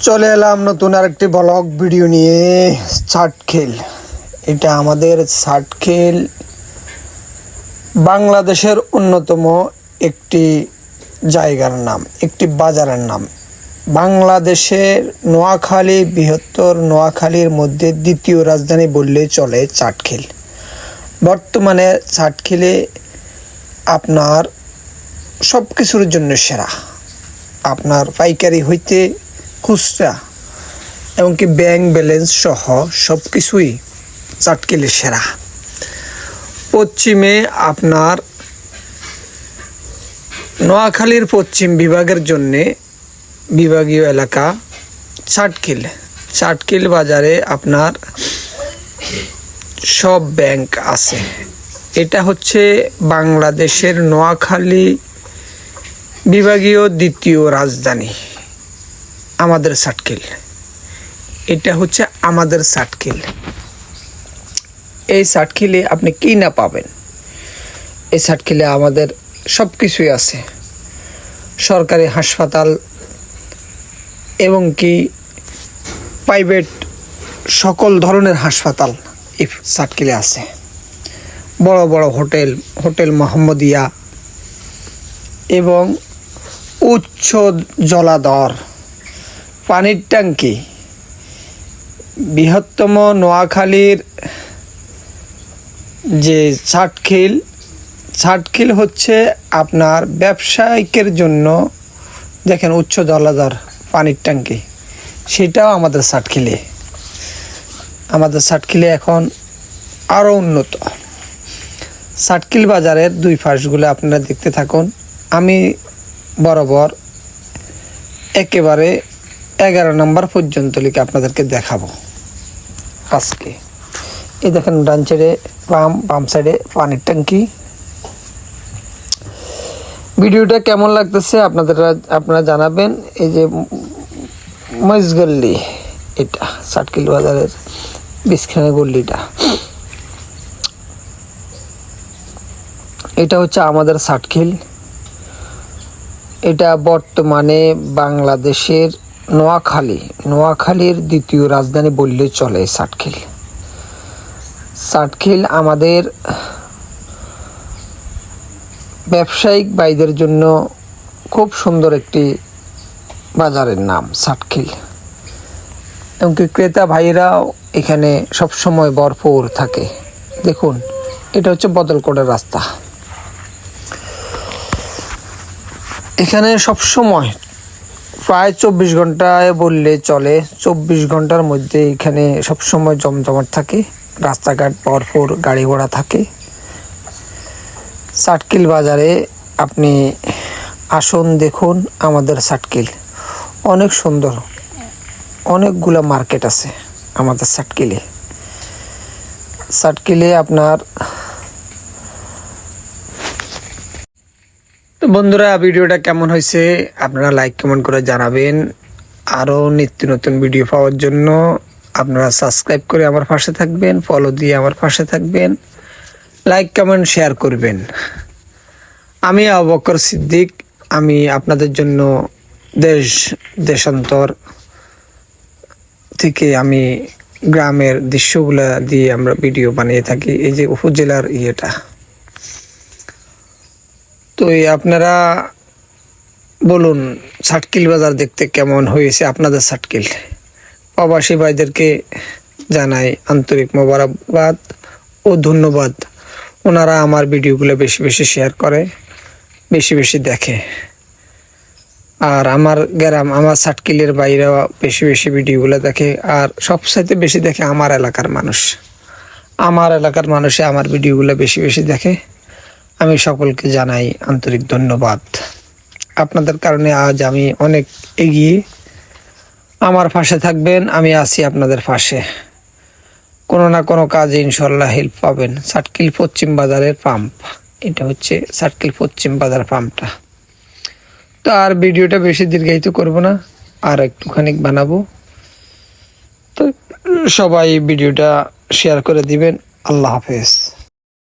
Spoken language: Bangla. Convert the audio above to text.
চলে এলাম নতুন আরেকটি ব্লগ ভিডিও নিয়ে। সাটখিল, এটা আমাদের সাটখিল বাংলাদেশের অন্যতম একটি জায়গার নাম, একটি বাজারের নাম। বাংলাদেশের নোয়াখালী, বৃহত্তর নোয়াখালীর মধ্যে দ্বিতীয় রাজধানী বললেই চলে সাটখিল। বর্তমানে সাটখিলে আপনার সব কিছুর জন্য সেরা, আপনার পাইকারি হইতে খুচরা এমনকি ব্যাংক ব্যালেন্স সহ সব কিছুই সাটখিলে সেরা। পশ্চিমে আপনার নোয়াখালীর পশ্চিম বিভাগের জন্যে বিভাগীয় এলাকা সাটখিল। সাটখিল বাজারে আপনার সব ব্যাংক আছে। এটা হচ্ছে বাংলাদেশের নোয়াখালী বিভাগীয় দ্বিতীয় রাজধানী আমাদের সাটখিল। এটা হচ্ছে আমাদের সাটখিল। এই সাটখিলে আপনি কি না পাবেন? এই সাটখিলে আমাদের সব কিছুই আছে, সরকারি হাসপাতাল এবং কি প্রাইভেট সকল ধরনের হাসপাতাল এই সাটখিলে আছে। বড় বড় হোটেল মোহাম্মদিয়া এবং উচ্চ জলাধর পানির ট্যাঙ্কি। বৃহত্তম নোয়াখালীর যে সাটখিল হচ্ছে আপনার ব্যবসায়িকের জন্য, দেখেন উচ্চ জলাধর পানির ট্যাঙ্কি, সেটাও আমাদের সাটখিলে এখন আরও উন্নত। সাটখিল বাজারের দুই পাশগুলো আপনারা দেখতে থাকুন। আমি বরাবর একেবারে 11 নম্বর পর্যন্ত লিখে আপনাদেরকে দেখাবো আজকে। এই দেখেন ডান সাইডে বাম সাইডে পানির ট্যাঙ্কি। ভিডিওটা কেমন লাগতেছে আপনারা জানাবেন। এই যে মহিষগল্লি, এটা সাটখিল বাজারের বিশখানা গল্লিটা, এটা হচ্ছে আমাদের সাটখিল। এটা বর্তমানে বাংলাদেশের নোয়াখালীর দ্বিতীয় রাজধানী বললে চলে সাটখিল আমাদের ব্যবসায়িক ভাইদের জন্য খুব সুন্দর একটি বাজারের নাম সাটখিল। এমনকি ক্রেতা ভাইয়েরাও এখানে সবসময় ভরপুর থাকে। দেখুন, এটা হচ্ছে বদলকোটের রাস্তা। এখানে সবসময় প্রায় 24 ঘন্টায় বললে চলে, 24 ঘন্টার মধ্যে এখানে সবসময় জমজমাট থাকে, রাস্তাঘাট ভরপুর গাড়ি ঘোড়া থাকে। সাটখিল বাজারে আপনি আসুন, দেখুন আমাদের সাটখিল অনেক সুন্দর, অনেকগুলো মার্কেট আছে আমাদের সাটখিলে আপনার। তো বন্ধুরা, ভিডিওটা কেমন হয়েছে আপনারা লাইক কমেন্ট করে জানাবেন। আরও নিত্য নতুন ভিডিও পাওয়ার জন্য আপনারা সাবস্ক্রাইব করে আমার পাশে থাকবেন, ফলো দিয়ে আমার পাশে থাকবেন, লাইক কমেন্ট শেয়ার করবেন। আমি আবু বকর সিদ্দিক, আমি আপনাদের জন্য দেশান্তর থেকে আমি গ্রামের দৃশ্যগুলা দিয়ে আমরা ভিডিও বানিয়ে থাকি। এই যে উপজেলার ইয়েটা, তো আপনারা বলুন সাটখিল বাজার দেখতে কেমন হয়েছে আপনাদের সাটখিল। প্রবাসী ভাইদেরকে জানাই আন্তরিক মোবারকবাদ ও ধন্যবাদ। ওনারা আমার ভিডিওগুলো বেশি বেশি শেয়ার করে, বেশি বেশি দেখে। আর আমার সাটখিলের বাইরেও বেশি বেশি ভিডিওগুলো দেখে। আর সবচাইতে বেশি দেখে আমার এলাকার মানুষে আমার ভিডিওগুলো বেশি বেশি দেখে। আমি সকলকে জানাই আন্তরিক ধন্যবাদ। আপনাদের কারণে আজ আমি অনেক এগিয়ে। আমার পাশে থাকবেন, আমি আছি আপনাদের পাশে। কোনো না কোনো কাজে ইনশাল্লাহ হেল্প পাবেন। সাটখিল পশ্চিম বাজারের পাম্প, এটা হচ্ছে সাটখিল পশ্চিম বাজার পাম্পটা। তো আর ভিডিওটা বেশি দীর্ঘায়িত করব না, আর একটুখানি বানাবো। তো সবাই ভিডিওটা শেয়ার করে দিবেন। আল্লাহ হাফেজ।